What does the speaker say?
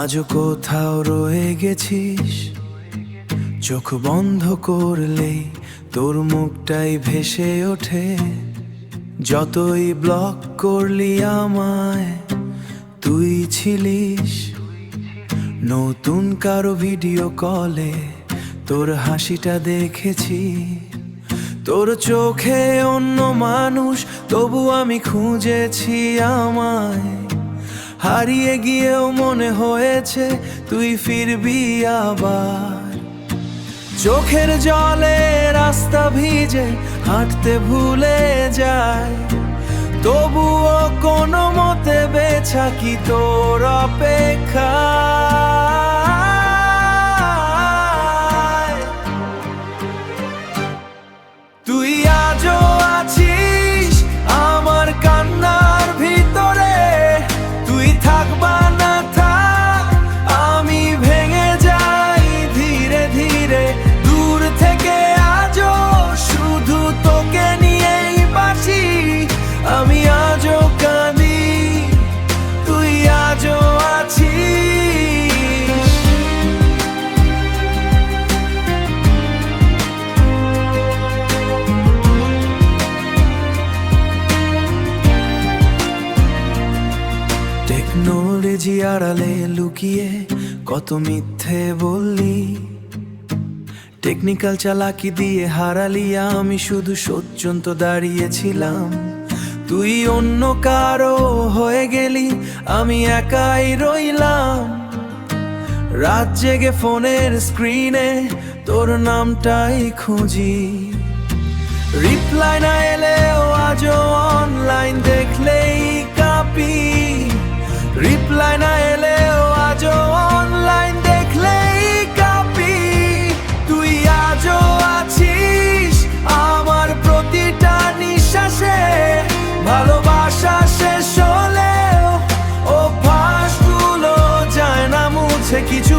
আজও কোথাও রয়ে গেছিস, চোখ বন্ধ করলেই তোর মুখটাই ভেসে ওঠে। যতই ব্লক করলি আমায়, তুই ছিলিস। নতুন কারো ভিডিও কলে তোর হাসিটা দেখেছি, তোর চোখে অন্য মানুষ, তবু আমি খুঁজেছি আমায়। হারিয়ে গিয়েও মনে হয়েছে তুই ফিরবি আবার। চোখের জলে রাস্তা ভিজে হাঁটতে ভুলে যায়, তবুও কোনো মতে বেছা কি তোর অপেক্ষা। তুই আজও আছিস আমার কান্নার ভিতরে, তুই থাকবা না থাক আমি ভেঙে যাই ধীরে ধীরে। দূর থেকে আজও শুধু তোকে নিয়েই বাঁচি, আমি আজও কাঁদি, তুই আজও আছিস। টেকনোলজি আড়ালে লুকিয়ে কত মিথ্যে বললি, টেকনিক্যাল চালাকি দিয়ে হারালি, আমি শুধু সজ্জন্ত দাঁড়িয়েছিলাম। তুই অন্য কারো হয়ে গেলি, আমি একাই রইলাম। রাত জেগে ফোনের স্ক্রিনে তোর নামটাই খুঁজি, রিপ্লাই না এলেও আজও অনলাইন দেখলেই কাঁপি। রিপ্লাই না এলেও আজও অনলাইন দেখলেই কাঁপি। তুই আজও আছিস আমার প্রতিটা নিঃশ্বাসে, ভালোবাসা শেষ হলেও অভ্যাসগুলো যায় না মুছে। কিছু